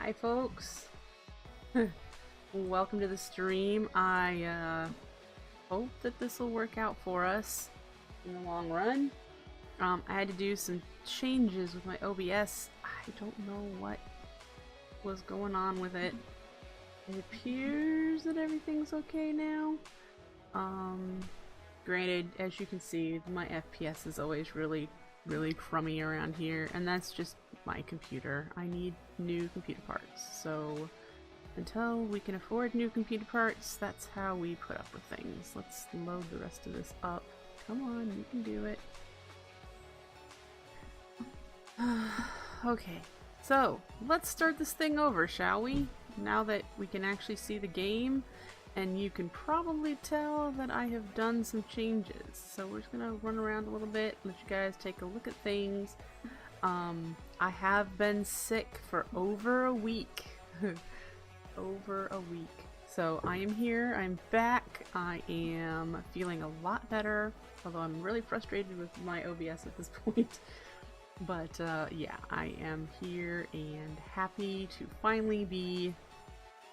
Hi folks, welcome to the stream. I hope that this will work out for us in the long run. I had to do some changes with my OBS. I don't know what was going on with it. It appears that everything's okay now. Granted, as you can see, my FPS is always really crummy around here, and that's just my computer. I need new computer parts, so until we can afford new computer parts, that's how we put up with things. Let's load the rest of this up. Come on, you can do it. Okay, so let's start this thing over, shall we? Now that we can actually see the game, and you can probably tell that I have done some changes. So we're just gonna run around a little bit, let you guys take a look at things. I have been sick for over a week. Over a week. So I am here, I'm back, I am feeling a lot better, although I'm really frustrated with my OBS at this point. But yeah, I am here and happy to finally be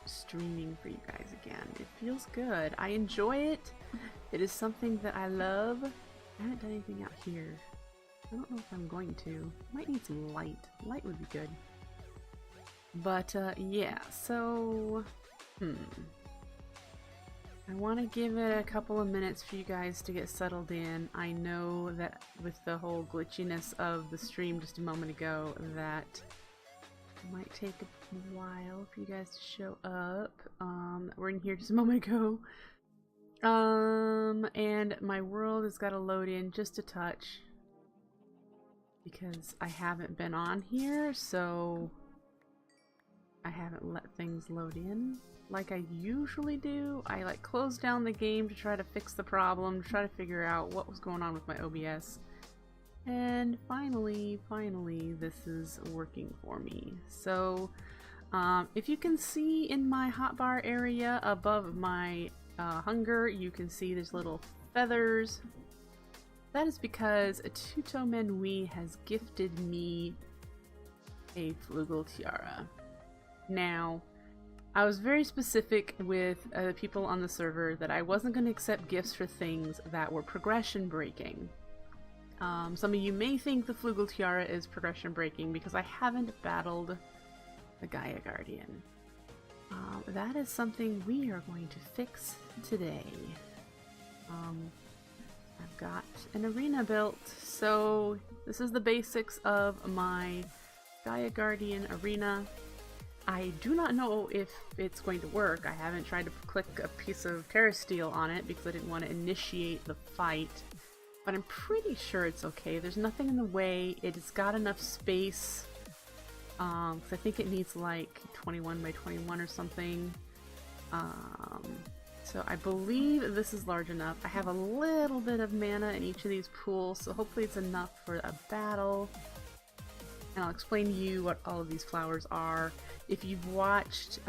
streaming for you guys again. It feels good. I enjoy it. It is something that I love. I haven't done anything out here. I don't know if I'm going to. Might need some light. Light would be good. But yeah, so I want to give it a couple of minutes for you guys to get settled in. I know that with the whole glitchiness of the stream just a moment ago, that it might take a while for you guys to show up. We're in here just a moment ago. And my world has got to load in just a touch because I haven't been on here, so I haven't let things load in like I usually do. I like closed down the game to try to fix the problem, to try to figure out what was going on with my OBS. And finally, this is working for me. So, if you can see in my hotbar area above my hunger, you can see there's little feathers. That is because a Tutomenwi has gifted me a Flugel tiara. Now, I was very specific with people on the server that I wasn't going to accept gifts for things that were progression breaking. Some of you may think the Flugel tiara is progression breaking because I haven't battled the Gaia Guardian. That is something we are going to fix today. I've got an arena built, so this is the basics of my Gaia Guardian arena. I do not know if it's going to work. I haven't tried to click a piece of terra steel on it because I didn't want to initiate the fight. But I'm pretty sure it's okay. There's nothing in the way. It's got enough space. I think it needs like 21 by 21 or something. So I believe this is large enough. I have a little bit of mana in each of these pools, so hopefully it's enough for a battle. And I'll explain to you what all of these flowers are. If you've watched,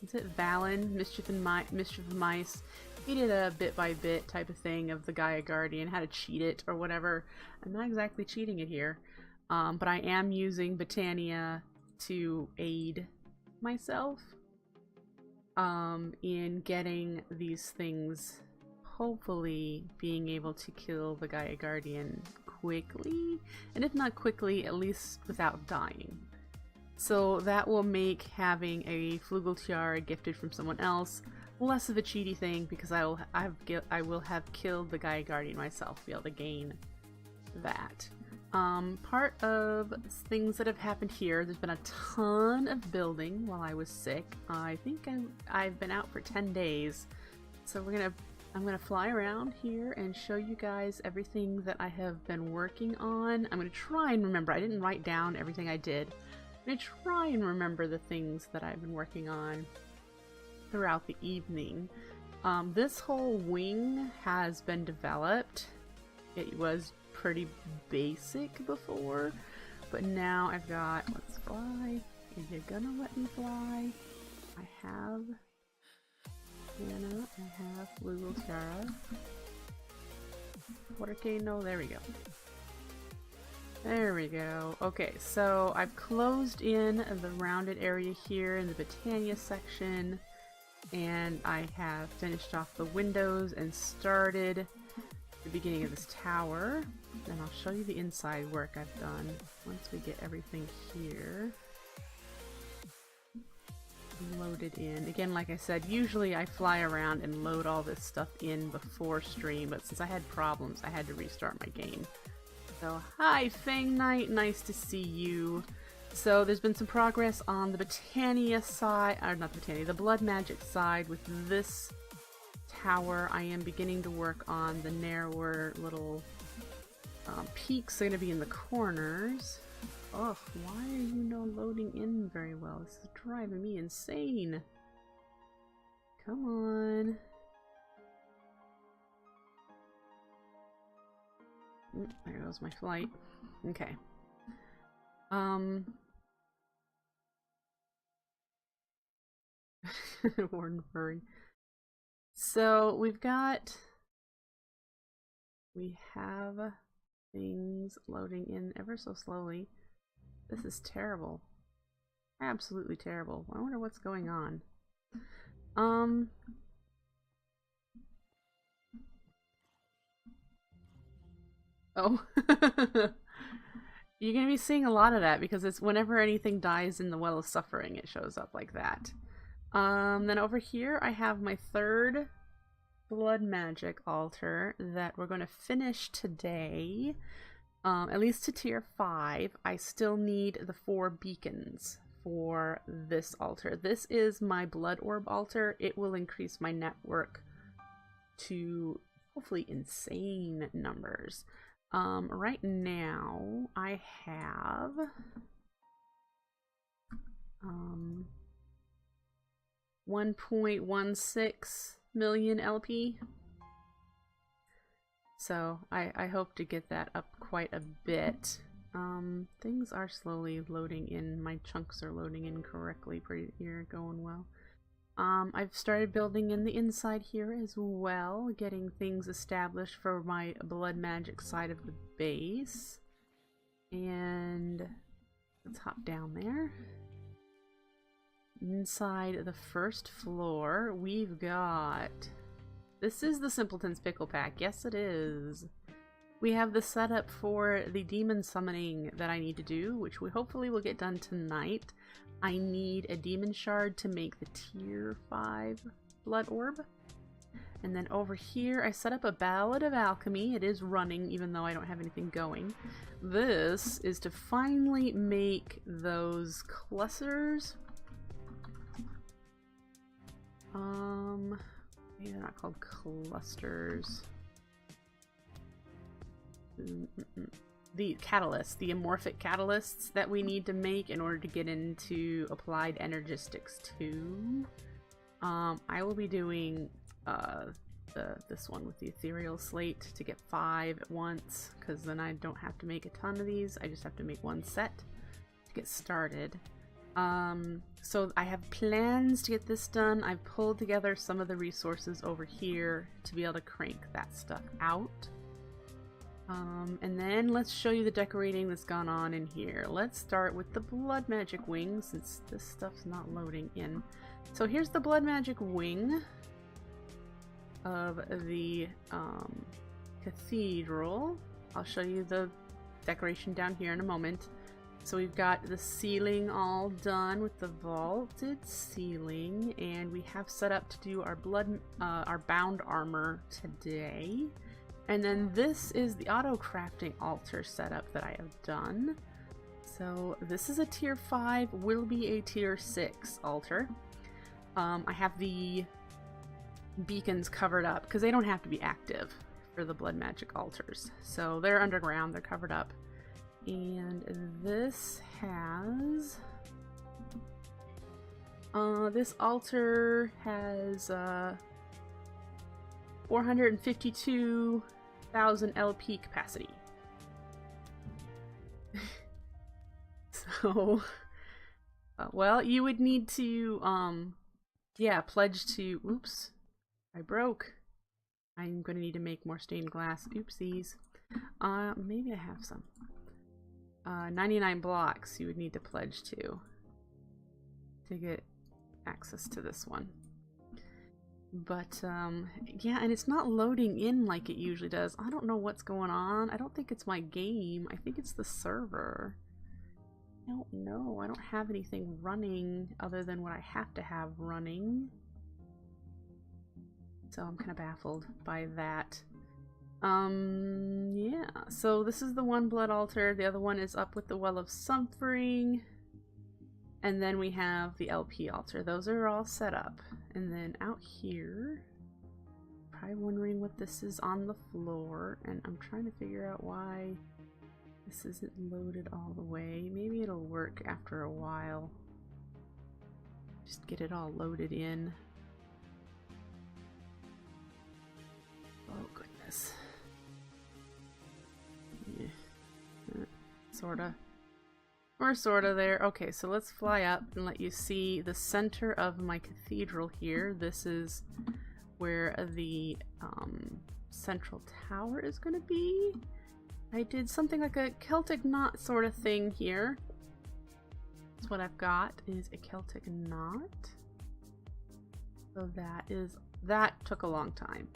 is it Valen, Mischief of Mice? He did a bit by bit type of thing of the Gaia Guardian, how to cheat it or whatever. I'm not exactly cheating it here, but I am using Botania to aid myself in getting these things, hopefully being able to kill the Gaia Guardian quickly, and if not quickly, at least without dying. So that will make having a Flugel tiara gifted from someone else less of a cheaty thing, because I will have killed the Gaia Guardian myself to be able to gain that. Part of things that have happened here, there's been a ton of building while I was sick. I think I've been out for 10 days, so I'm gonna fly around here and show you guys everything that I have been working on. I'm gonna try and remember. I didn't write down everything I did. I'm gonna try and remember the things that I've been working on throughout the evening. This whole wing has been developed. It was pretty basic before, but now I've got, let's fly. Are you gonna let me fly? I have Anna, I have Flugel tiara. Water cane, no, there we go. There we go. Okay, so I've closed in the rounded area here in the Botania section, and I have finished off the windows and started the beginning of this tower. And I'll show you the inside work I've done once we get everything here loaded in. Again, like I said, usually I fly around and load all this stuff in before stream, but since I had problems, I had to restart my game. So, hi Fang Knight, nice to see you. So there's been some progress on the Botania side, or not the Botania, the Blood Magic side with this tower. I am beginning to work on the narrower little peaks that are going to be in the corners. Ugh, why are you not loading in very well? This is driving me insane. Come on. There goes my flight. Okay. Warren Furry. So we have things loading in ever so slowly. This is terrible. Absolutely terrible. I wonder what's going on. Oh. You're gonna be seeing a lot of that because it's whenever anything dies in the Well of Suffering, it shows up like that. Then over here I have my third Blood Magic altar that we're going to finish today. At least to tier 5. I still need the 4 beacons for this altar. This is my Blood Orb altar. It will increase my network to hopefully insane numbers. Right now I have 1.16 million LP. So I hope to get that up quite a bit. Things are slowly loading in. My chunks are loading in correctly. You're going well. I've started building in the inside here as well, getting things established for my Blood Magic side of the base. And let's hop down there. Inside the first floor, we've got... This is the Simpletons Pickle Pack. Yes, it is. We have the setup for the demon summoning that I need to do, which we hopefully will get done tonight. I need a demon shard to make the tier 5 blood orb. And then over here, I set up a Ballad of Alchemy. It is running, even though I don't have anything going. This is to finally make those clusters. Maybe they're not called clusters. The catalysts, the amorphic catalysts that we need to make in order to get into Applied Energistics 2. I will be doing this one with the Ethereal Slate to get 5 at once, because then I don't have to make a ton of these. I just have to make one set to get started. So I have plans to get this done. I've pulled together some of the resources over here to be able to crank that stuff out. And then let's show you the decorating that's gone on in here. Let's start with the Blood Magic wing, since this stuff's not loading in. So here's the Blood Magic wing of the cathedral. I'll show you the decoration down here in a moment. So we've got the ceiling all done with the vaulted ceiling, and we have set up to do our our bound armor today. And then this is the auto crafting altar setup that I have done. So this is a tier 5, will be a tier 6 altar. I have the beacons covered up because they don't have to be active for the Blood Magic altars. So they're underground, they're covered up. And this has... this altar has 452,000 LP capacity. So, well, you would need to, yeah, pledge to... Oops, I broke. I'm going to need to make more stained glass. Oopsies. Maybe I have some. 99 blocks you would need to pledge to get access to this one. But yeah, and it's not loading in like it usually does. I don't know what's going on. I don't think it's my game. I think it's the server. I don't know. I don't have anything running other than what I have to have running. So I'm kind of baffled by that. Yeah. So this is the one blood altar. The other one is up with the Well of Suffering. And then we have the LP altar. Those are all set up. And then out here, probably wondering what this is on the floor. And I'm trying to figure out why this isn't loaded all the way. Maybe it'll work after a while. Just get it all loaded in. Oh goodness. Yeah. Sorta. We're sorta there. Okay, so let's fly up and let you see the center of my cathedral here. This is where the central tower is going to be. I did something like a Celtic knot sort of thing here. That's what I've got, is a Celtic knot. So that took a long time,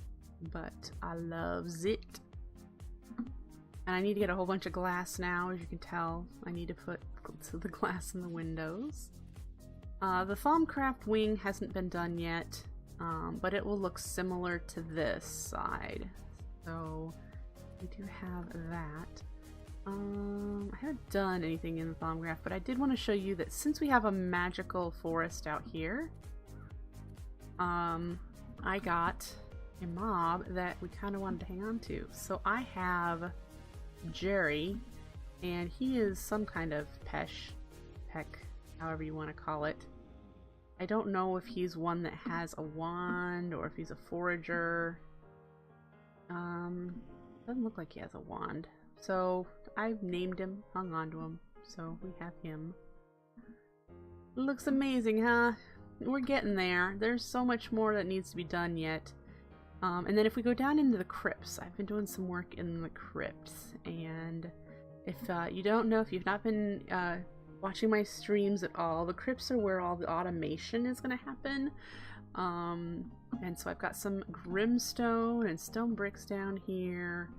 but I loves it. And I need to get a whole bunch of glass now, as you can tell. I need to put the glass in the windows. The Thaumcraft wing hasn't been done yet, but it will look similar to this side. So we do have that. I haven't done anything in the Thaumcraft, but I did want to show you that since we have a magical forest out here, I got a mob that we kind of wanted to hang on to. So I have Jerry, and he is some kind of peck, however you want to call it. I don't know if he's one that has a wand or if he's a forager. Doesn't look like he has a wand. So I've named him, hung on to him, so we have him. Looks amazing, huh? We're getting there. There's so much more that needs to be done yet. And then if we go down into the crypts, I've been doing some work in the crypts, and if you don't know, if you've not been watching my streams at all, the crypts are where all the automation is going to happen. And so I've got some grimstone and stone bricks down here.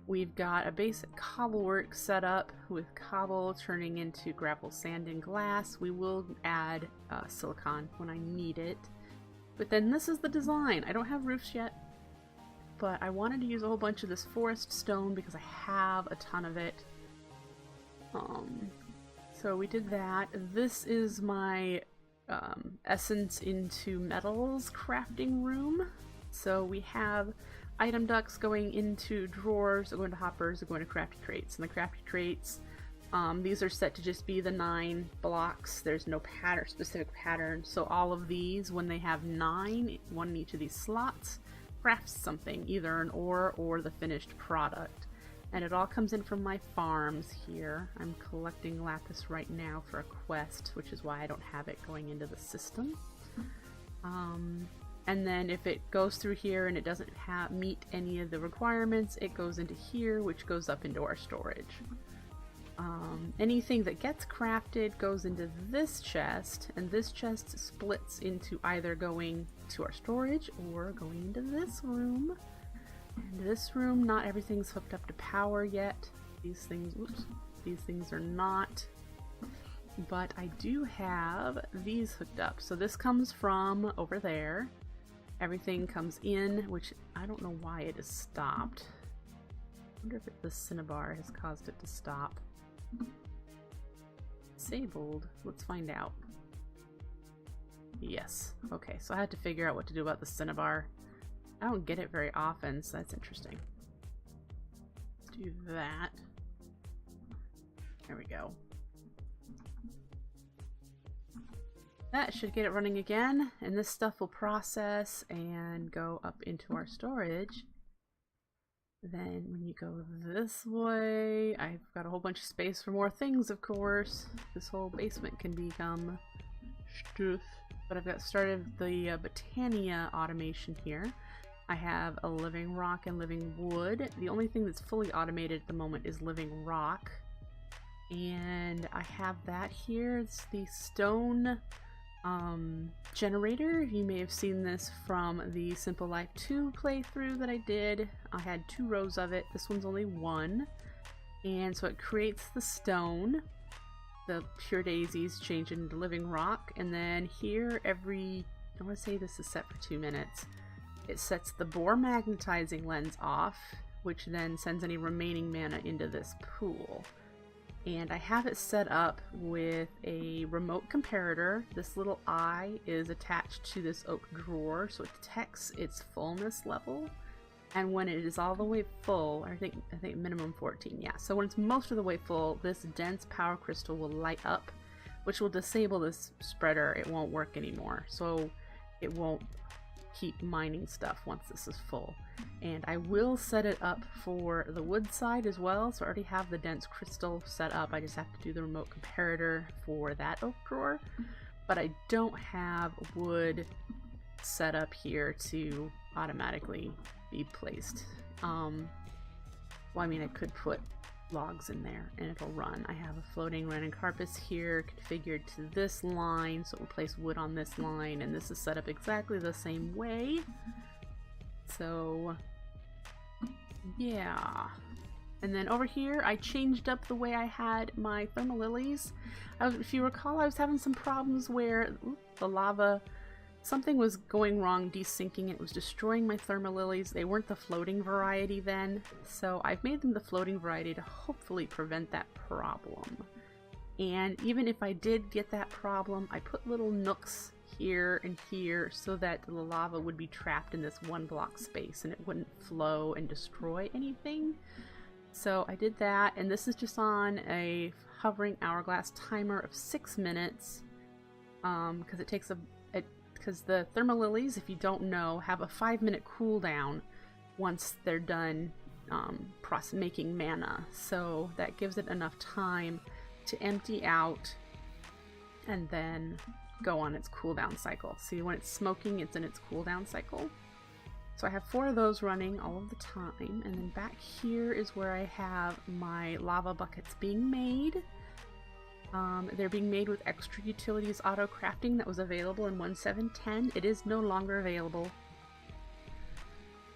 We've got a basic cobble work set up with cobble turning into gravel, sand, and glass. We will add silicon when I need it. But then this is the design. I don't have roofs yet, but I wanted to use a whole bunch of this forest stone because I have a ton of it. So we did that. This is my essence into metals crafting room. So we have item ducts going into drawers, going to hoppers, going to crafty crates. And the crafty crates, these are set to just be the 9 blocks. There's no pattern, specific pattern. So all of these, when they have 9, one in each of these slots, crafts something, either an ore or the finished product. And it all comes in from my farms here. I'm collecting lapis right now for a quest, which is why I don't have it going into the system. And then if it goes through here and it doesn't meet any of the requirements, it goes into here, which goes up into our storage. Anything that gets crafted goes into this chest, and this chest splits into either going to our storage or going into this room. And this room, not everything's hooked up to power yet. These things, oops, these things are not. But I do have these hooked up. So this comes from over there. Everything comes in, which I don't know why it has stopped. I wonder if the cinnabar has caused it to stop. Disabled. Let's find out. Yes. Okay, so I had to figure out what to do about the cinnabar. I don't get it very often, so that's interesting. Let's do that. There we go. That should get it running again, and this stuff will process and go up into our storage. Then when you go this way, I've got a whole bunch of space for more things, of course. This whole basement can become stuff. But I've got started the Botania automation here. I have a living rock and living wood. The only thing that's fully automated at the moment is living rock. And I have that here. It's the stone generator. You may have seen this from the Simple Life 2 playthrough that I did. I had 2 rows of it. This one's only 1. And so it creates the stone. The pure daisies change into living rock. And then here I want to say this is set for 2 minutes. It sets the boar magnetizing lens off, which then sends any remaining mana into this pool. And I have it set up with a remote comparator. This little eye is attached to this oak drawer, so it detects its fullness level. And when it is all the way full, I think minimum 14, yeah. So when it's most of the way full, this dense power crystal will light up, which will disable this spreader. It won't work anymore, so it won't keep mining stuff once this is full. And I will set it up for the wood side as well, so I already have the dense crystal set up. I just have to do the remote comparator for that oak drawer, but I don't have wood set up here to automatically be placed. Well, I mean, I could put logs in there and it'll run. I have a floating running carpus here configured to this line, so it will place wood on this line, and this is set up exactly the same way. So yeah. And then over here I changed up the way I had my thermal lilies. If you recall, I was having some problems where the lava, something was going wrong desyncing. It was destroying my thermal lilies. They weren't the floating variety then, so I've made them the floating variety to hopefully prevent that problem. And even if I did get that problem, I put little nooks here and here so that the lava would be trapped in this 1 block space and it wouldn't flow and destroy anything. So I did that, and this is just on a hovering hourglass timer of 6 minutes, because it takes because the thermal lilies, if you don't know, have a 5-minute cooldown once they're done making mana. So that gives it enough time to empty out and then go on its cooldown cycle. See, when it's smoking, it's in its cooldown cycle. So I have 4 of those running all of the time, and then back here is where I have my lava buckets being made. They're being made with extra utilities auto crafting that was available in 1.7.10. It is no longer available,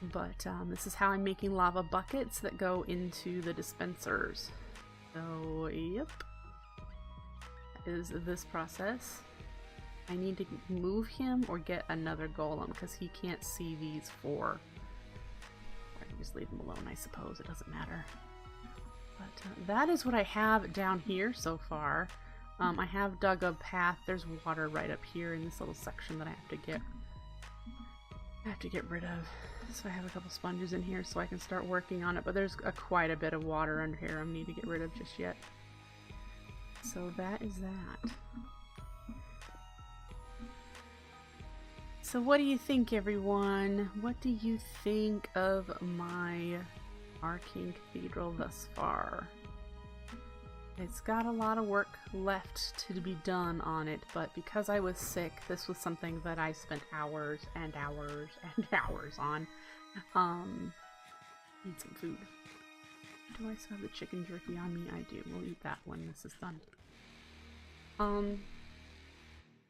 but this is how I'm making lava buckets that go into the dispensers. So yep, that is this process. I need to move him or get another golem because he can't see these 4. I can just leave them alone, I suppose. It doesn't matter. But that is what I have down here so far. I have dug a path. There's water right up here in this little section that I have to get rid of. So I have a couple sponges in here so I can start working on it. But there's quite a bit of water under here I need to get rid of just yet. So that is that. So what do you think, everyone? What do you think of my Arcane Cathedral thus far? It's got a lot of work left to be done on it, but because I was sick, this was something that I spent hours and hours and hours on. Need some food. Do I still have the chicken jerky on me? I do. We'll eat that when this is done.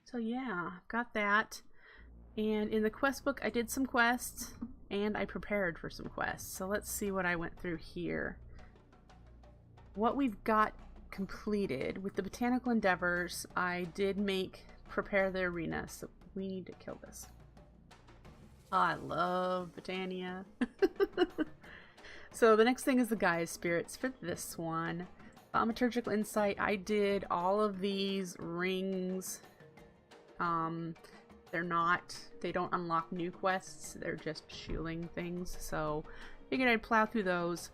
So yeah, got that. And in the quest book, I did some quests, and I prepared for some quests. So let's see what I went through here. What we've got completed with the botanical endeavors, I did prepare the arena, so we need to kill this. Oh, I love Botania. So the next thing is the Gaia spirits for this one. Thaumaturgical insight, I did all of these rings. They don't unlock new quests, they're just shielding things, so figured I'd plow through those.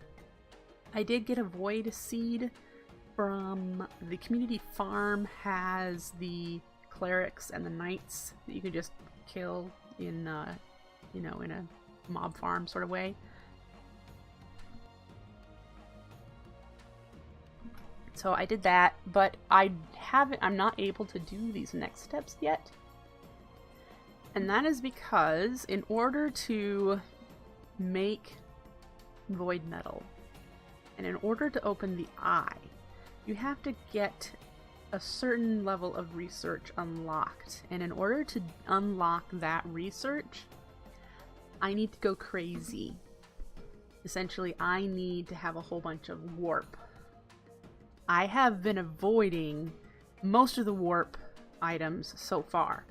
I did get a void seed from the community farm, has the clerics and the knights that you can just kill in in a mob farm sort of way. So I did that, but I'm not able to do these next steps yet. And that is because in order to make void metal, and in order to open the eye, you have to get a certain level of research unlocked. And in order to unlock that research, I need to go crazy. Essentially, I need to have a whole bunch of warp. I have been avoiding most of the warp items so far.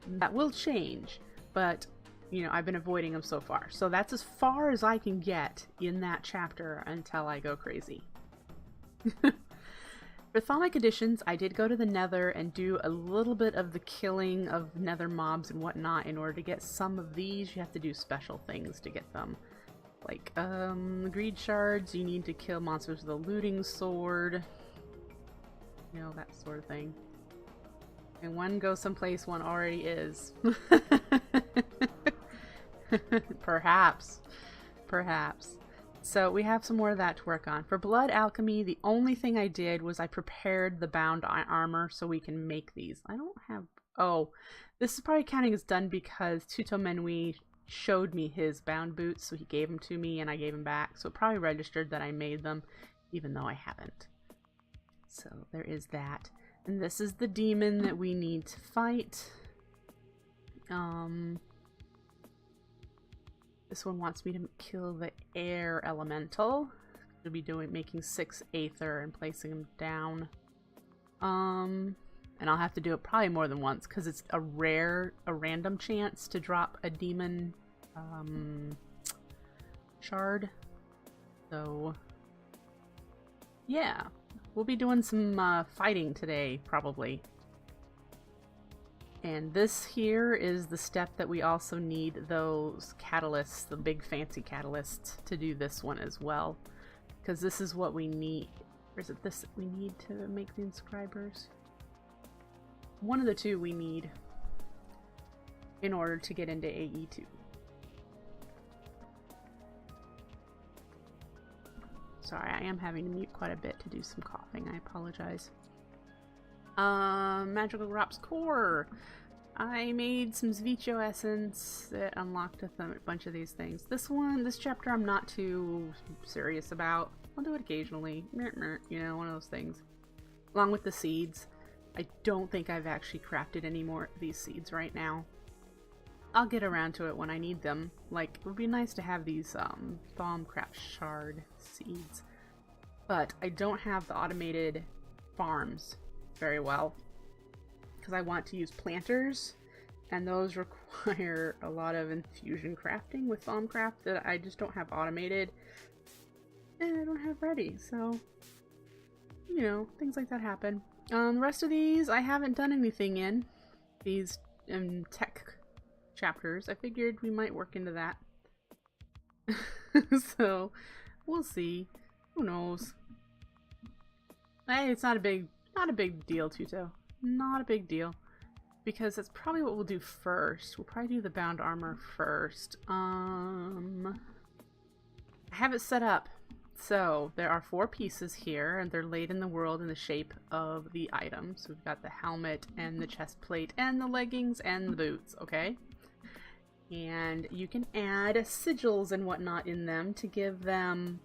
That will change, but you know, I've been avoiding them so far. So that's as far as I can get in that chapter until I go crazy. For Thaumic Editions, I did go to the Nether and do a little bit of the killing of Nether mobs and whatnot. In order to get some of these, you have to do special things to get them. Like, greed shards, you need to kill monsters with a looting sword. You know, that sort of thing. And one goes someplace one already is. Perhaps. Perhaps. So we have some more of that to work on. For blood alchemy, the only thing I did was I prepared the bound armor so we can make these. I don't have... Oh, this is probably counting as done because Tuto Menui showed me his bound boots, so he gave them to me and I gave them back. So it probably registered that I made them, even though I haven't. So there is that. And this is the demon that we need to fight. This one wants me to kill the air elemental. I'll be making 6 aether and placing them down. And I'll have to do it probably more than once because it's a random chance to drop a demon shard. So yeah, we'll be doing some fighting today probably. And this here is the step that we also need those catalysts, the big fancy catalysts, to do this one as well. Because this is what we need. Or is it this that we need to make the inscribers? One of the two we need in order to get into AE2. Sorry, I am having to mute quite a bit to do some coughing. I apologize. Magical Drops Core. I made some Zvicho Essence that unlocked a bunch of these things. This chapter I'm not too serious about. I'll do it occasionally. You know, one of those things. Along with the seeds. I don't think I've actually crafted any more of these seeds right now. I'll get around to it when I need them. Like, it would be nice to have these Thaumcraft shard seeds. But I don't have the automated farms very well because I want to use planters, and those require a lot of infusion crafting with Thaumcraft that I just don't have automated and I don't have ready. So, you know, things like that happen. The rest of these I haven't done anything in these tech chapters. I figured we might work into that. So we'll see. Who knows? Hey, it's not a big deal, Tuto. Not a big deal. Because that's probably what we'll do first. We'll probably do the bound armor first. I have it set up. So there are 4 pieces here, and they're laid in the world in the shape of the items. So we've got the helmet and the chest plate and the leggings and the boots, okay? And you can add sigils and whatnot in them to give them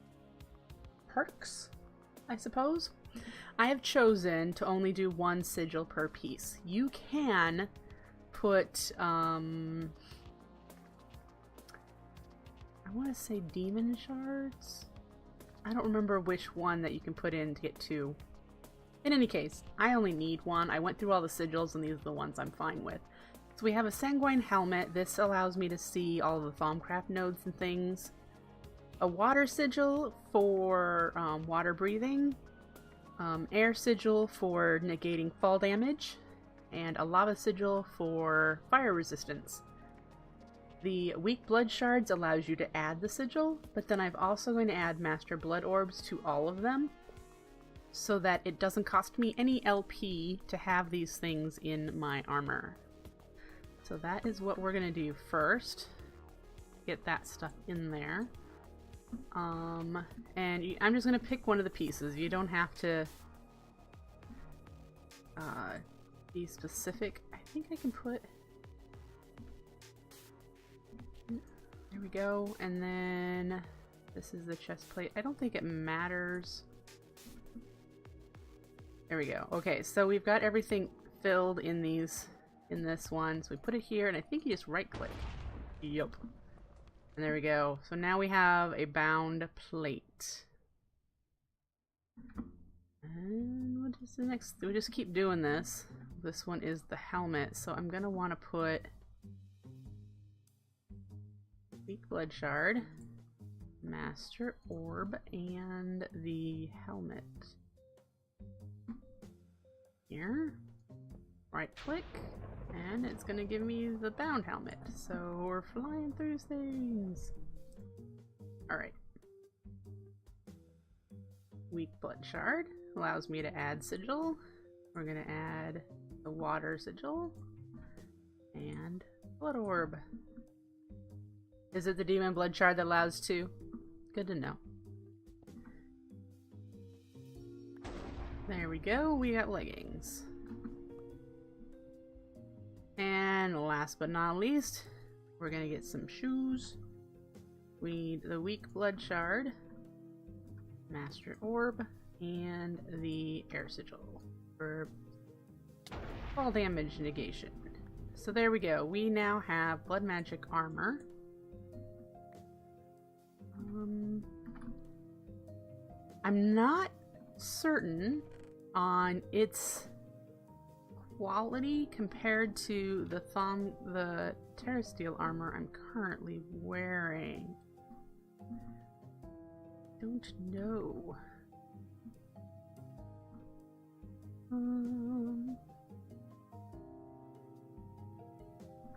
perks, I suppose. I have chosen to only do 1 sigil per piece. You can put, I want to say demon shards? I don't remember which one that you can put in to get 2. In any case, I only need 1. I went through all the sigils and these are the ones I'm fine with. So we have a sanguine helmet. This allows me to see all the Thaumcraft nodes and things. A water sigil for water breathing. Air sigil for negating fall damage. And a lava sigil for fire resistance. The weak blood shards allows you to add the sigil, but then I'm also going to add master blood orbs to all of them so that it doesn't cost me any LP to have these things in my armor. So that is what we're going to do first. Get that stuff in there. And I'm just going to pick one of the pieces. You don't have to be specific. I think I can put... There we go. And then this is the chest plate. I don't think it matters. There we go. Okay, so we've got everything filled in these, in this one. So we put it here, and I think you just right-click. Yup. And there we go. So now we have a bound plate. And what is the next? We just keep doing this. This one is the helmet, so I'm gonna want to put weak blood shard, master orb, and the helmet. Here, right click, and it's gonna give me the bound helmet. So we're flying through things. Alright. Weak blood shard allows me to add sigil. We're gonna add the water sigil and blood orb. Is it the demon blood shard that allows two? Good to know. There we go, we got leggings. And last but not least, we're gonna get some shoes. We need the weak blood shard, master orb, and the air sigil for fall damage negation. So there we go, we now have blood magic armor. I'm not certain on its quality compared to the terrasteel armor I'm currently wearing. Don't know.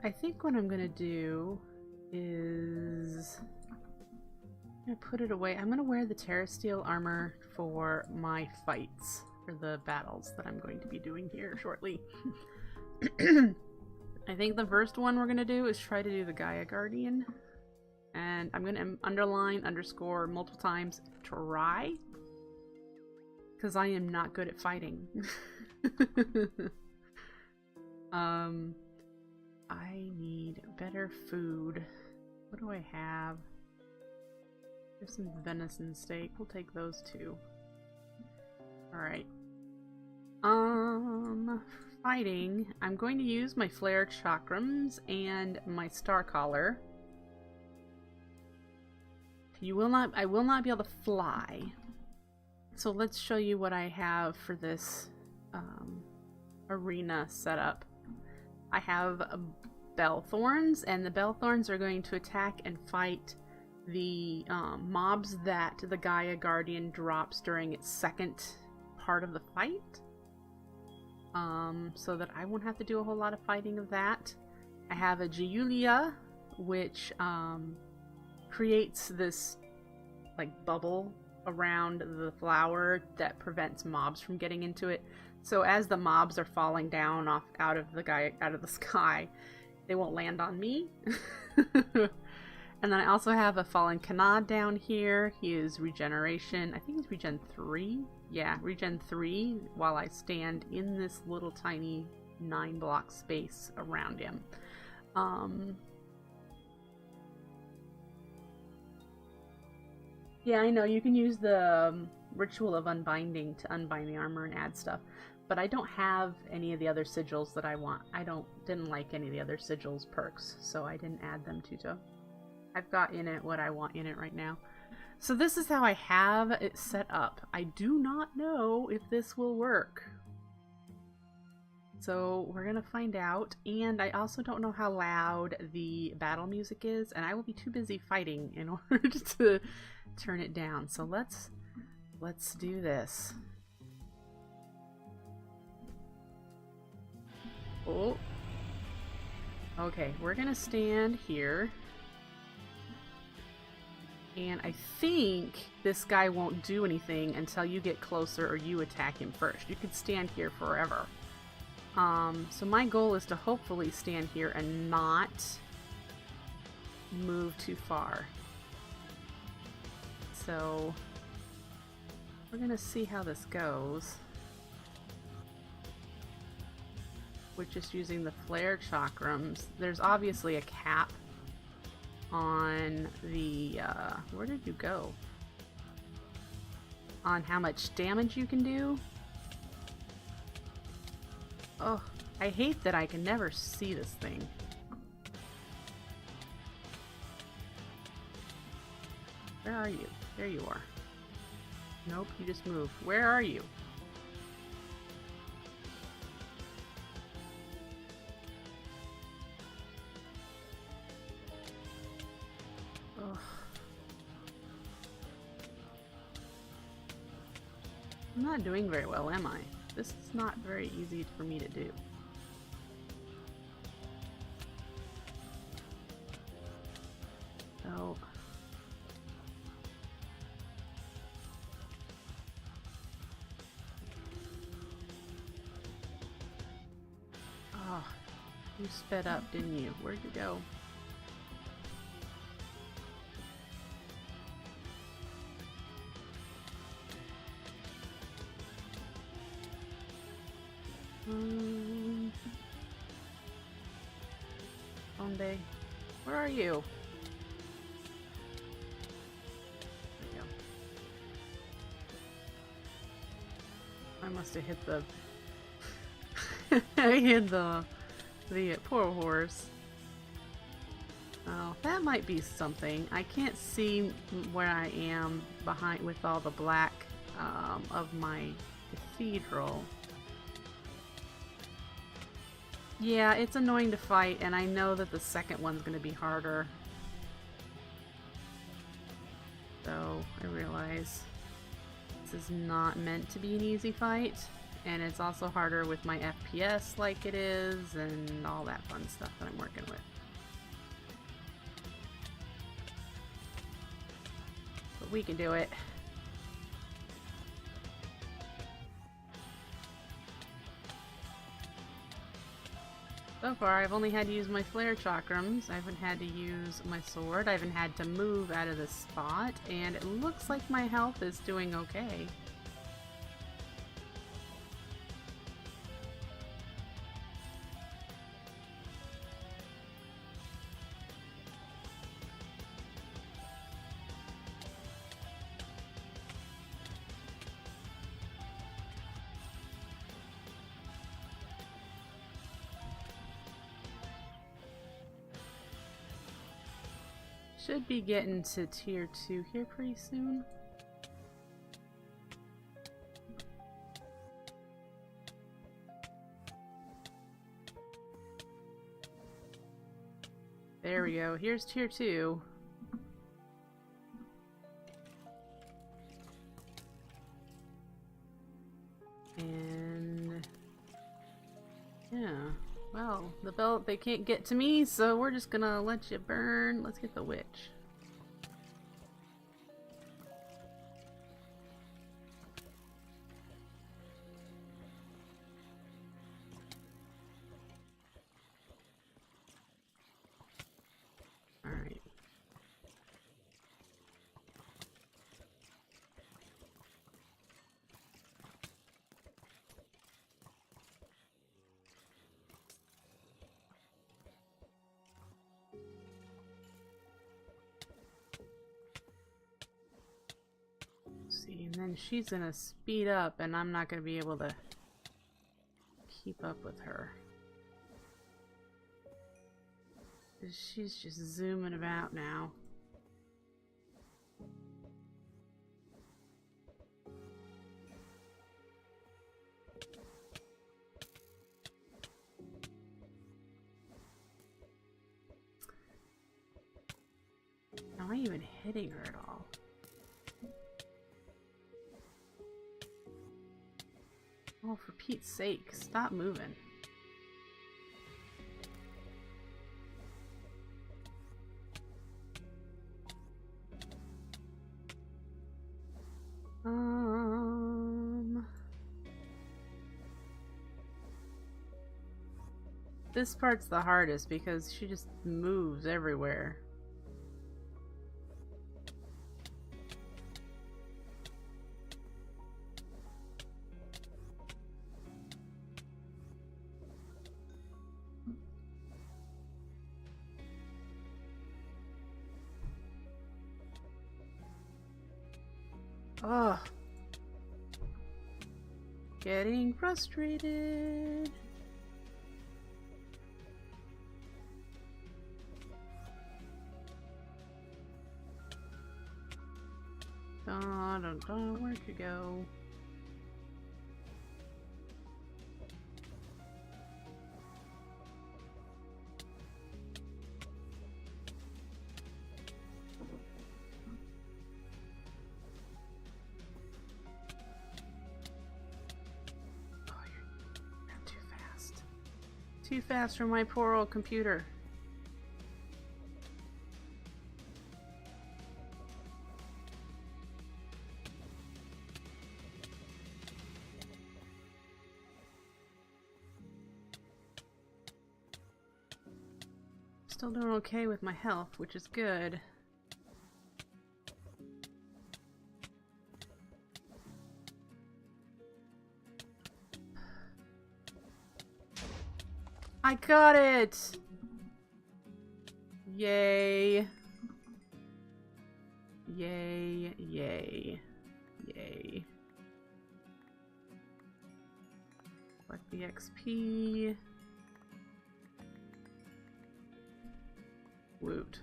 I think what I'm gonna do is I'm gonna put it away. I'm gonna wear the terrasteel armor for my fights, for the battles that I'm going to be doing here shortly. I think the first one we're gonna do is try to do the Gaia Guardian. And I'm gonna underline, underscore multiple times, try. Because I am not good at fighting. I need better food. What do I have? There's some venison steak. We'll take those two. Alright. Fighting. I'm going to use my flare chakrams and my star collar. I will not be able to fly. So let's show you what I have for this arena setup. I have bellthorns, and the bellthorns are going to attack and fight the mobs that the Gaia Guardian drops during its second part of the fight. So that I won't have to do a whole lot of fighting of that. I have a Giulia, which creates this like bubble around the flower that prevents mobs from getting into it. So as the mobs are falling down out of the sky, they won't land on me. And then I also have a fallen Kanad down here. He is regeneration. I think he's regen 3. Yeah, regen 3 while I stand in this little tiny 9-block space around him. Yeah, I know, you can use the Ritual of Unbinding to unbind the armor and add stuff, but I don't have any of the other sigils that I want. I didn't like any of the other sigils perks, so I didn't add them to. I've got in it what I want in it right now. So this is how I have it set up. I do not know if this will work. So we're gonna find out, and I also don't know how loud the battle music is, and I will be too busy fighting in order to turn it down. So let's do this. Oh. Okay, we're gonna stand here. And I think this guy won't do anything until you get closer or you attack him first. You could stand here forever. So my goal is to hopefully stand here and not move too far. So we're gonna see how this goes. With just using the flare chakrams. There's obviously a cap on the, where did you go? On how much damage you can do. Oh, I hate that I can never see this thing. Where are you? There you are. Nope, you just moved. Where are you? Ugh. I'm not doing very well, am I? This is not very easy for me to do. Oh. Oh, you sped up, didn't you? Where'd you go? Onde? Where are you? There we go. I must have hit the I hit the poor horse. Oh, that might be something. I can't see where I am behind with all the black of my cathedral. Yeah, it's annoying to fight, and I know that the second one's going to be harder. So, I realize this is not meant to be an easy fight, and it's also harder with my FPS like it is, and all that fun stuff that I'm working with. But we can do it. So far, I've only had to use my flare chakrams. I haven't had to use my sword. I haven't had to move out of this spot, and it looks like my health is doing okay. Should be getting to tier 2 here pretty soon. There we go. Here's tier 2. And yeah. Well, the belt, they can't get to me, so we're just gonna let you burn. Let's get the witch. Alright. See, and then she's gonna speed up, and I'm not gonna be able to keep up with her. She's just zooming about now. Am I even hitting her at all? Oh, for Pete's sake, stop moving. This part's the hardest because she just moves everywhere. Ugh. Getting frustrated. Where'd you go? Too fast for my poor old computer. Still doing okay with my health, which is good. I got it! Yay. Yay, yay, yay. Collect the XP. Woot.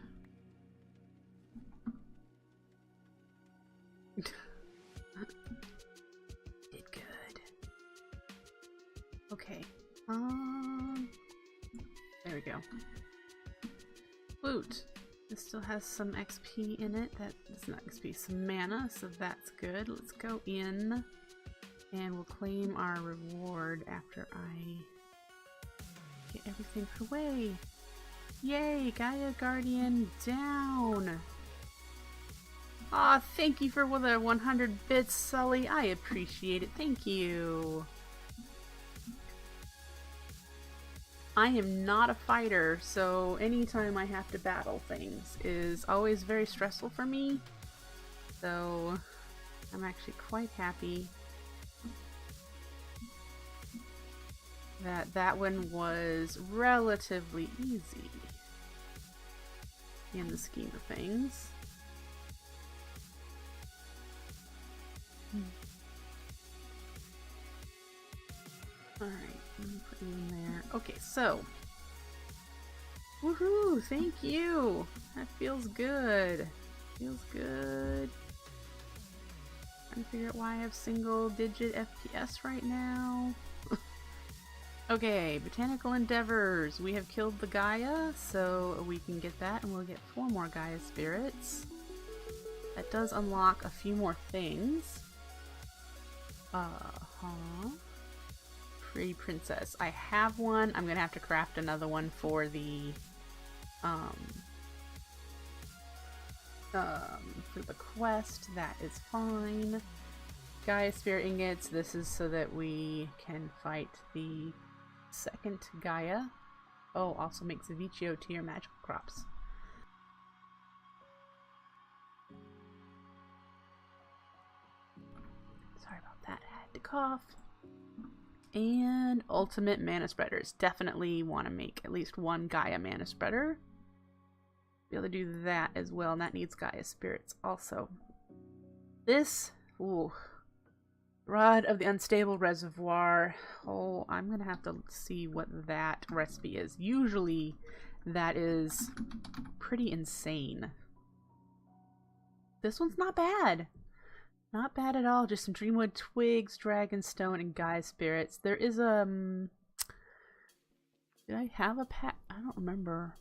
Did good. Okay. There we go. Loot. This still has some XP in it. That is not XP, some mana, so that's good. Let's go in and we'll claim our reward after I get everything put away. Yay! Gaia Guardian down! Aw, thank you for the 100 bits, Sully. I appreciate it. Thank you. I am not a fighter, so anytime I have to battle things is always very stressful for me. So I'm actually quite happy that that one was relatively easy in the scheme of things. Alright, let me put you in there. Okay, so. Woohoo! Thank you! That feels good. Feels good. Trying to figure out why I have single digit FPS right now. Okay, botanical endeavors. We have killed the Gaia, so we can get that, and we'll get 4 more Gaia spirits. That does unlock a few more things. Pretty princess. I have one. I'm gonna have to craft another one for the quest. That is fine. Gaia spirit ingots. This is so that we can fight the second Gaia. Oh, also makes Vivicchio tier magical crops. Sorry about that. I had to cough. And ultimate mana spreaders. Definitely want to make at least 1 Gaia mana spreader. Be able to do that as well, and that needs Gaia spirits also. This, ooh, Rod of the Unstable Reservoir. Oh, I'm gonna have to see what that recipe is. Usually that is pretty insane. This one's not bad. Not bad at all. Just some Dreamwood twigs, Dragonstone, and Gaia spirits. There is did I have a pack? I don't remember.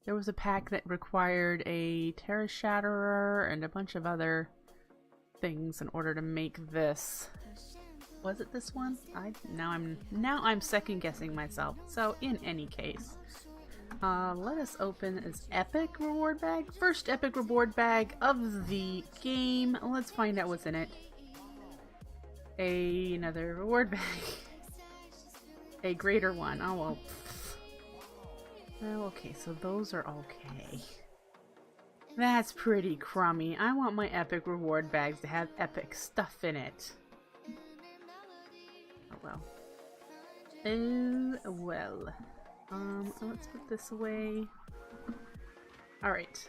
There was a pack that required a Terra Shatterer and a bunch of other things in order to make this. Was it this one? Now I'm second guessing myself. So in any case, let us open this epic reward bag. First epic reward bag of the game. Let's find out what's in it. Another reward bag. A greater one. Oh well. Well, okay, so those are okay. That's pretty crummy. I want my epic reward bags to have epic stuff in it. Oh well. Oh well. Let's put this away. Alright.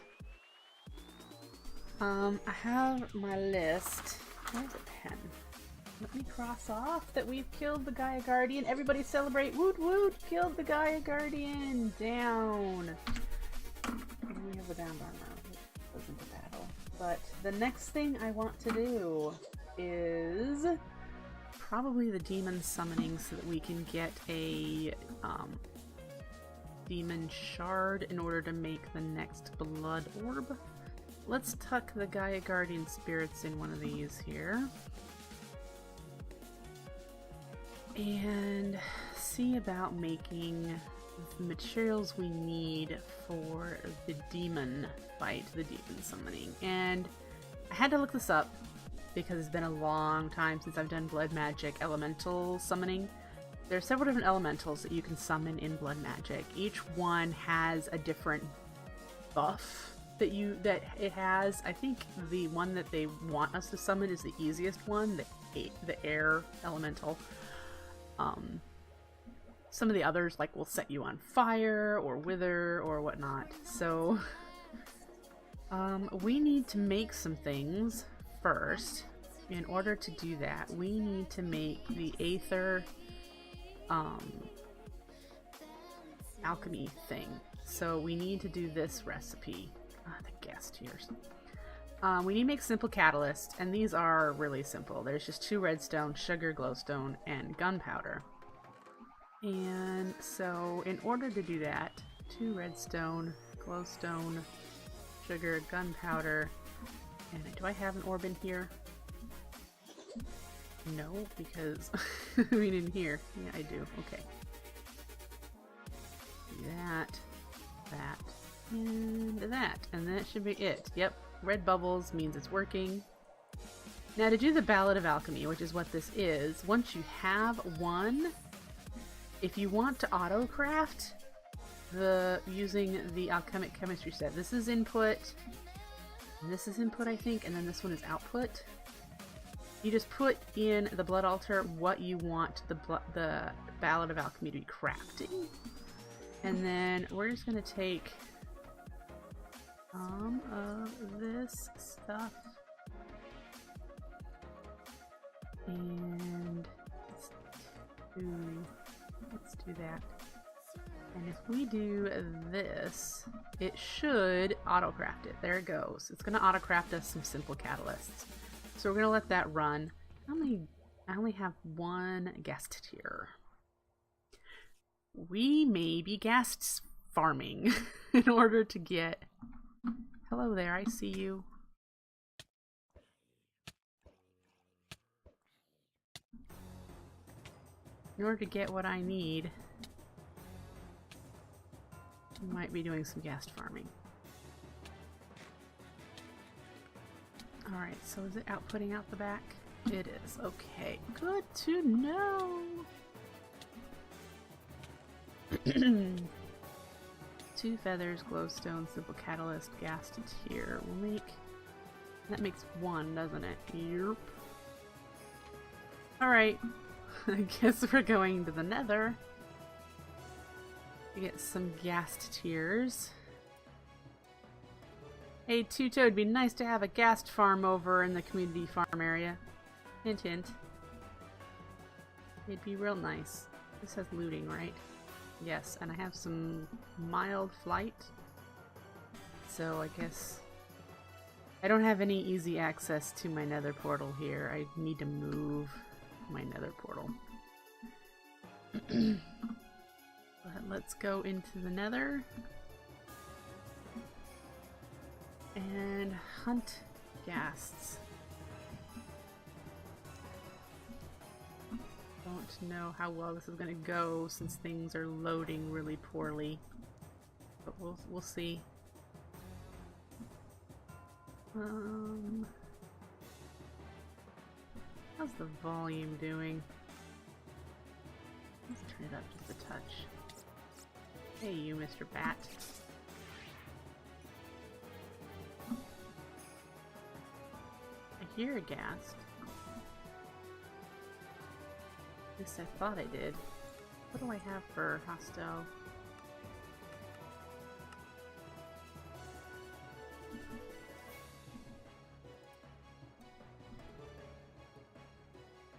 I have my list. Where's a pen? Let me cross off that we've killed the Gaia Guardian. Everybody celebrate! Woot woot! Killed the Gaia Guardian! Down! And we have a down armor. It wasn't a battle. But the next thing I want to do is probably the demon summoning so that we can get a demon shard in order to make the next blood orb. Let's tuck the Gaia Guardian spirits in one of these here. And see about making the materials we need for the demon fight, the demon summoning. And I had to look this up because it's been a long time since I've done blood magic elemental summoning. There are several different elementals that you can summon in blood magic. Each one has a different buff that it has. I think the one that they want us to summon is the easiest one, the air elemental. Some of the others like will set you on fire or wither or whatnot. So we need to make some things first. In order to do that, we need to make the aether alchemy thing. So we need to do this recipe. The gas tears. We need to make simple catalyst, and these are really simple. There's just 2 redstone, sugar, glowstone, and gunpowder. And so in order to do that, 2 redstone, glowstone, sugar, gunpowder, and do I have an orb in here? No, because I mean in here. Yeah, I do. Okay. That, and that. And that should be it. Yep. Red bubbles means it's working. Now to do the Ballad of Alchemy, which is what this is, once you have one, if you want to auto-craft using the alchemic chemistry set, this is input, and this is input I think, and then this one is output. You just put in the blood altar what you want the Ballad of Alchemy to be crafting. And then we're just going to take some of this stuff and let's do that. And if we do this, it should auto-craft it. There it goes. It's going to auto-craft us some simple catalysts. So we're going to let that run. I only have 1 guest tier. We may be guest farming in order to get... Hello there, I see you. In order to get what I need, I might be doing some guest farming. Alright, so is it outputting out the back? It is. Okay, good to know! 2 feathers, glowstone, simple catalyst, gas tier. We'll make... That makes 1, doesn't it? Yep. Alright. I guess we're going to the nether to get some ghast tears. Hey, Tuto, it'd be nice to have a ghast farm over in the community farm area. Hint, hint. It'd be real nice. This has looting, right? Yes, and I have some mild flight. So I guess... I don't have any easy access to my nether portal here. I need to move my nether portal. But let's go into the nether and hunt ghasts. Don't know how well this is going to go since things are loading really poorly, but we'll see. How's the volume doing? Let's turn it up just a touch. Hey you, Mr. Bat. I hear a ghast. At least I thought I did. What do I have for hostile?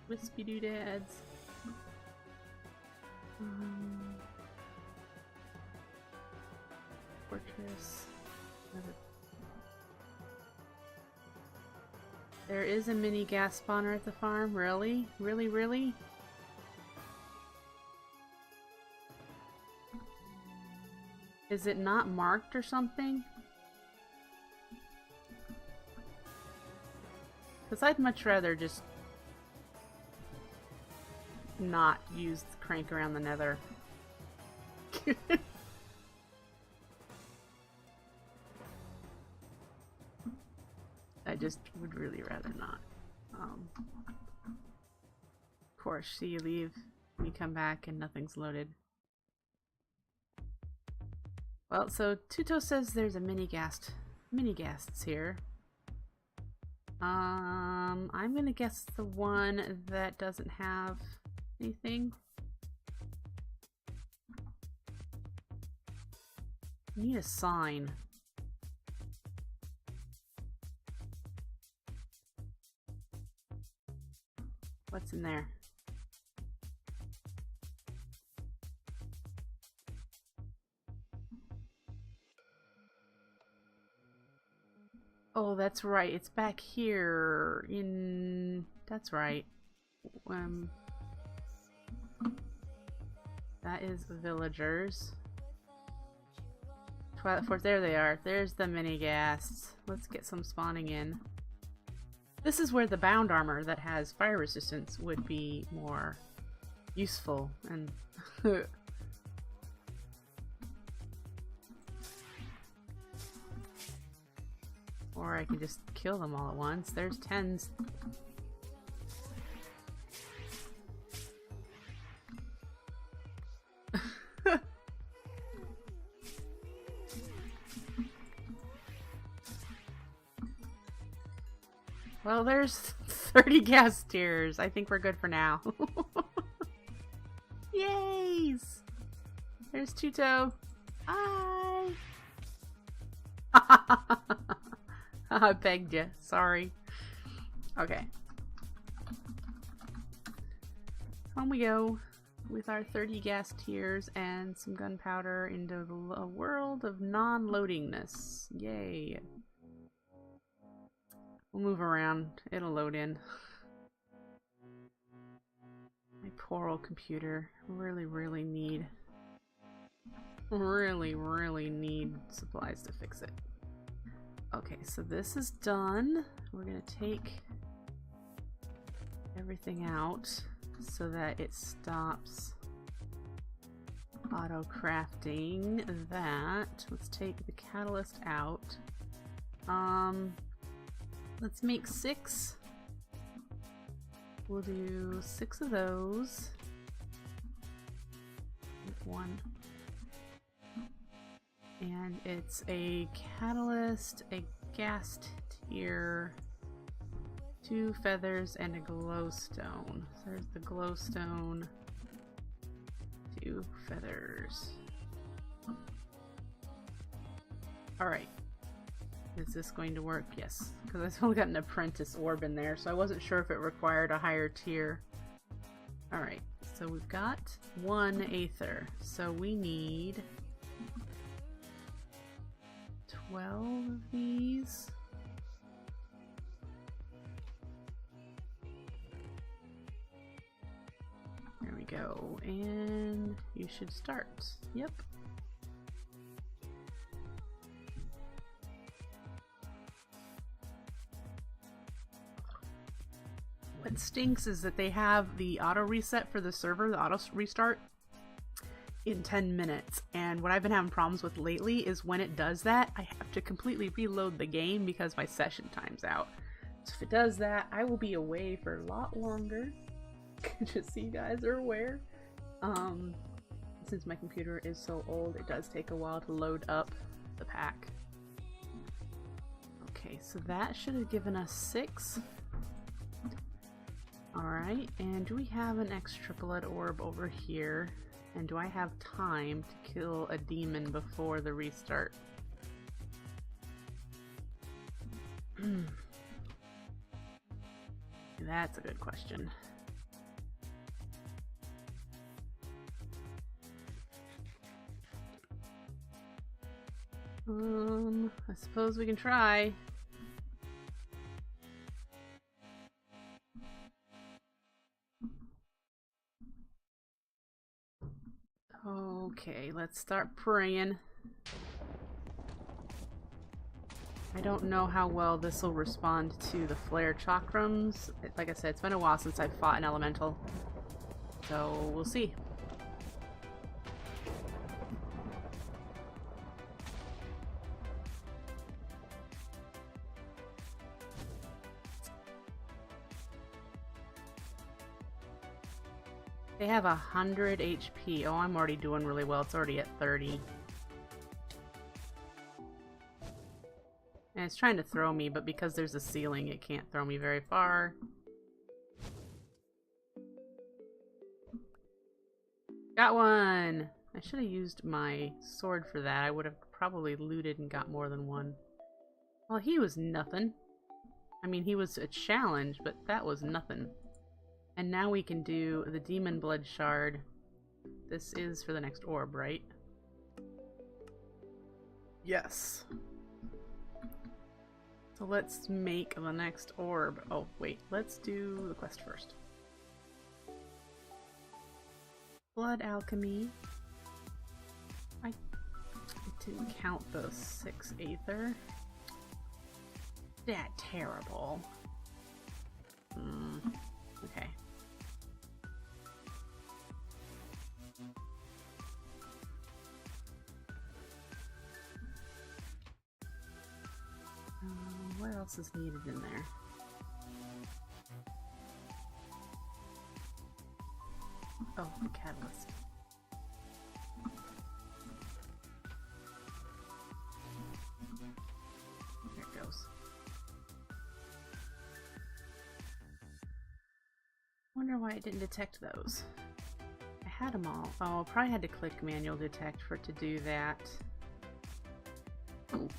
Wispy doodads. Fortress. Another. There is a mini gas spawner at the farm? Really? Really, really? Is it not marked or something? Because I'd much rather just not use the crank around the nether. I just would really rather not. Of course, see you leave, you come back and nothing's loaded. Well, so Tuto says there's a mini ghast here. I'm gonna guess the one that doesn't have anything. I need a sign. What's in there? Oh, that's right. It's back here in... That's right. That is villagers. Twilight Force, there they are. There's the mini ghasts. Let's get some spawning in. This is where the bound armor that has fire resistance would be more useful and or I can just kill them all at once. There's 10s. Well, there's 30 gas tiers. I think we're good for now. Yays! There's Tuto. Hi! I begged you. Sorry. Okay. Home we go with our 30 gas tiers and some gunpowder into a world of non-loadingness. Yay. We'll move around. It'll load in. My poor old computer. Really need supplies to fix it. Okay, so this is done. We're gonna take everything out so that it stops auto crafting that. Let's take the catalyst out. Let's make 6. We'll do 6 of those. One. And it's a catalyst, a gas tier, 2 feathers, and a glowstone. So there's the glowstone, 2 feathers. Alright. Is this going to work? Yes, because I've only got an apprentice orb in there, so I wasn't sure if it required a higher tier. Alright, so we've got 1 aether, so we need 12 of these. There we go, and you should start. Yep. What stinks is that they have the auto reset for the server, the auto restart, in 10 minutes. And what I've been having problems with lately is when it does that, I have to completely reload the game because my session time's out. So if it does that, I will be away for a lot longer. Just so you guys are aware. Since my computer is so old, it does take a while to load up the pack. Okay, so that should have given us 6. Alright, and do we have an extra blood orb over here? And do I have time to kill a demon before the restart? That's a good question. I suppose we can try. Okay, let's start praying. I don't know how well this will respond to the flare chakrams. Like I said, it's been a while since I've fought an elemental. So we'll see. They have 100 HP. Oh, I'm already doing really well. It's already at 30. And it's trying to throw me, but because there's a ceiling, it can't throw me very far. Got one! I should have used my sword for that. I would have probably looted and got more than one. Well, he was nothing. I mean, he was a challenge, but that was nothing. And now we can do the Demon Blood Shard. This is for the next orb, right? Yes. So let's make the next orb. Oh, wait. Let's do the quest first. Blood Alchemy. I didn't count the 6 Aether. That terrible. Okay. What else is needed in there? Oh, the catalyst. There it goes. Wonder why it didn't detect those. I had them all. Oh, I probably had to click manual detect for it to do that. Oh,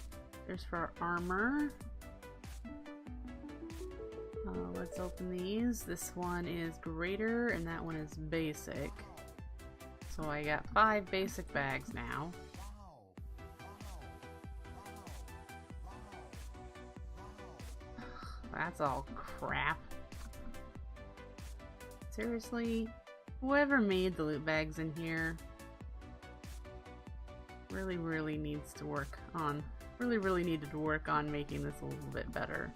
there's for our armor. Let's open these. This one is greater and that one is basic. So I got 5 basic bags now. That's all crap. Seriously? Whoever made the loot bags in here really needs to work on really needed to work on making this a little bit better.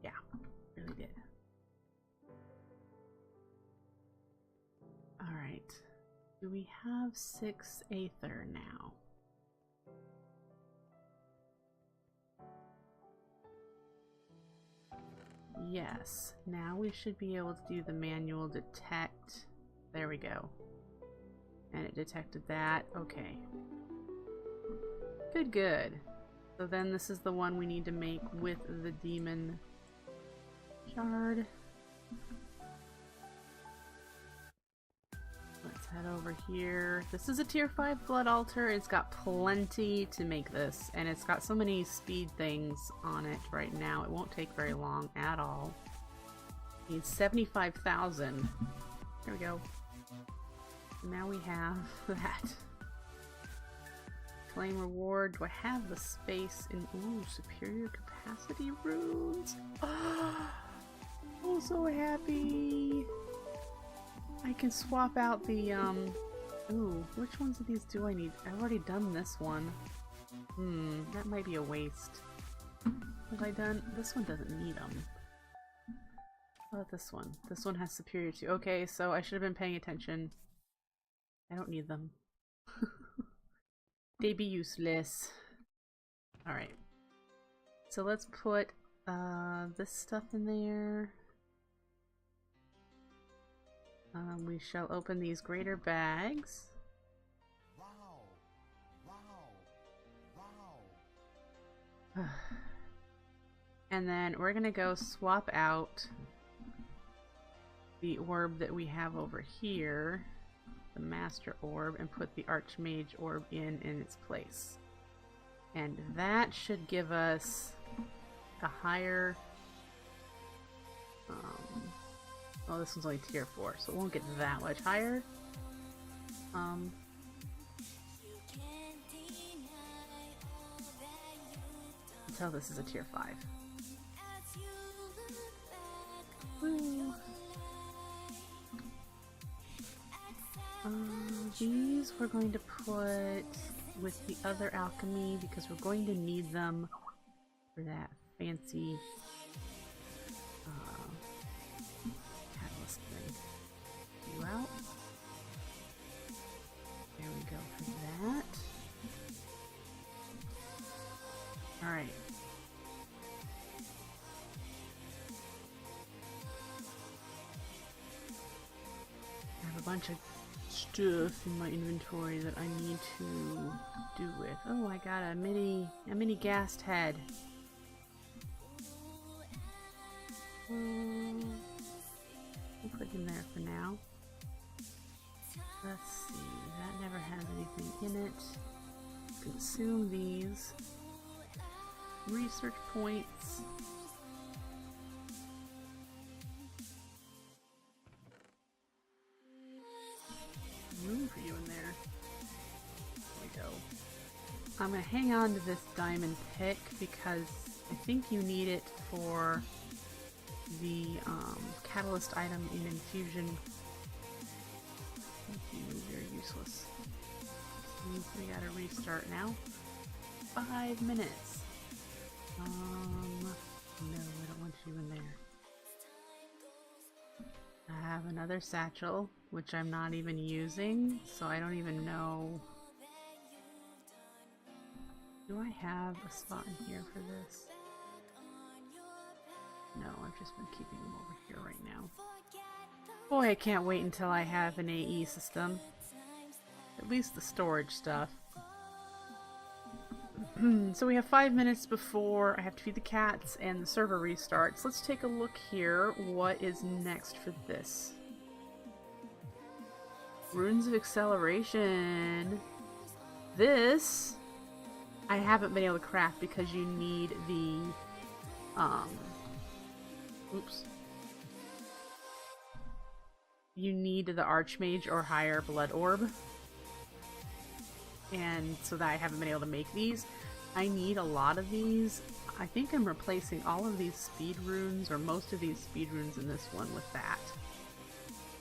Yeah, really did. Alright. Do we have 6 Aether now? Yes. Now we should be able to do the manual detect. There we go. And it detected that. Okay. Good, good. So then this is the one we need to make with the demon shard. Let's head over here. This is a tier 5 blood altar. It's got plenty to make this, and it's got so many speed things on it right now. It won't take very long at all. Needs 75,000. There we go. Now we have that. Claim reward. Do I have the space in... Ooh, superior capacity runes. Oh, so happy. I can swap out the, Ooh, which ones of these do I need? I've already done this one. That might be a waste. Have I done... This one doesn't need them. How about this one? This one has superior to... Okay, so I should have been paying attention. I don't need them. They be useless. Alright. So let's put this stuff in there. We shall open these greater bags. And then we're gonna go swap out the orb that we have over here, the Master Orb, and put the Archmage Orb in its place. And that should give us a higher... oh, this one's only tier 4, so it won't get that much higher. Until this is a tier 5. Woo. These we're going to put with the other alchemy because we're going to need them for that fancy catalyst thing. You out. There we go for that. Alright. I have a bunch of stuff in my inventory that I need to do with. Oh, I got a mini gassed head. We'll put it in there for now. Let's see, that never has anything in it. Consume these. Research points. Room for you in there. There we go. I'm gonna hang on to this diamond pick because I think you need it for the catalyst item in infusion. You're useless. Means we gotta restart now. 5 minutes. No, I don't want you in there. I have another satchel, which I'm not even using, so I don't even know. Do I have a spot in here for this? No, I've just been keeping them over here right now. Boy, I can't wait until I have an AE system. At least the storage stuff. So we have 5 minutes before I have to feed the cats and the server restarts. Let's take a look here. What is next for this? Runes of Acceleration. This I haven't been able to craft because you need the oops. You need the Archmage or higher blood orb. And so that I haven't been able to make these. I need a lot of these. I think I'm replacing all of these speed runes, or most of these speed runes in this one, with that.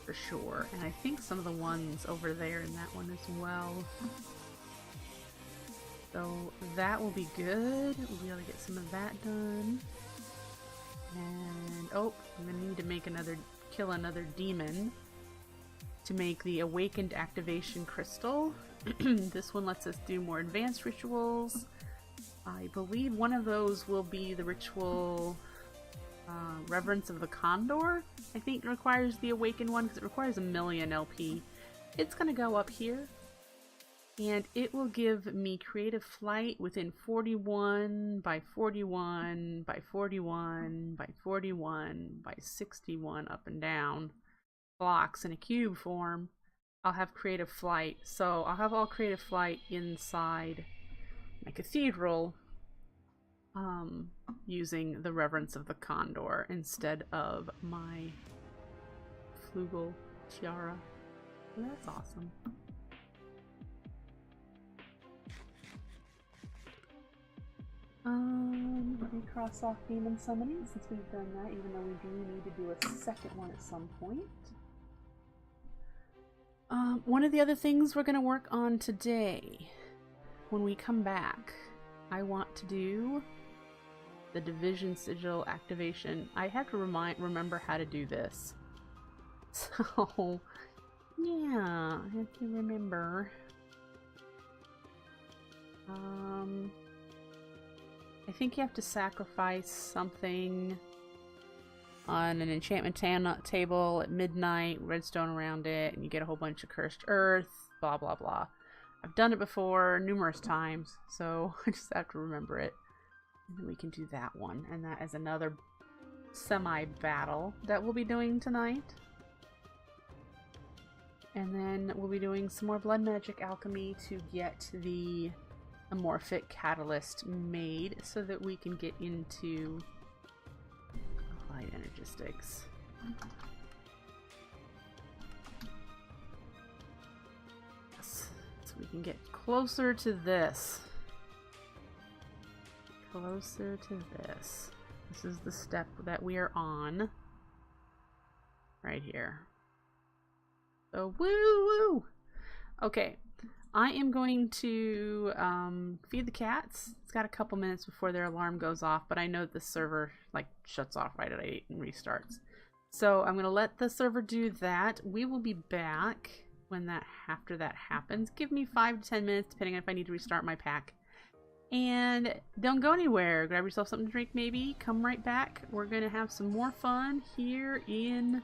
For sure. And I think some of the ones over there in that one as well. So that will be good. We'll be able to get some of that done. And oh, I'm gonna need to make kill another demon to make the Awakened Activation Crystal. This one lets us do more advanced rituals. I believe one of those will be the ritual Reverence of the Condor. I think it requires the Awakened one because it requires 1,000,000 LP. It's going to go up here. And it will give me creative flight within 41 by 41 by 41 by 41 by 61 up and down blocks in a cube form. I'll have creative flight. So I'll have all creative flight inside my cathedral using the Reverence of the Condor instead of my Flugel tiara. Well, that's awesome. Let me cross off demon summoning since we've done that, even though we do need to do a second one at some point. One of the other things we're going to work on today, when we come back, I want to do the Division Sigil activation. I have to remember how to do this. So, yeah, I have to remember. I think you have to sacrifice something on an enchantment table at midnight, redstone around it, and you get a whole bunch of cursed earth, blah blah blah. I've done it before numerous times, so I just have to remember it. And then we can do that one, and that is another semi-battle that we'll be doing tonight. And then we'll be doing some more blood magic alchemy to get the amorphic catalyst made so that we can get into applied energistics. Yes, so we can get closer to this. Closer to this. This is the step that we are on. right here. So woo! Okay, I am going to feed the cats. It's got a couple minutes before their alarm goes off, but I know the server like shuts off right at 8 and restarts. So I'm gonna let the server do that. We will be back when after that happens. Give me 5 to 10 minutes, depending on if I need to restart my pack. And don't go anywhere. Grab yourself something to drink, maybe. Come right back. We're gonna have some more fun here in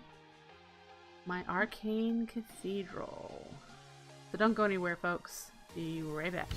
my arcane cathedral. So don't go anywhere, folks. Be right back.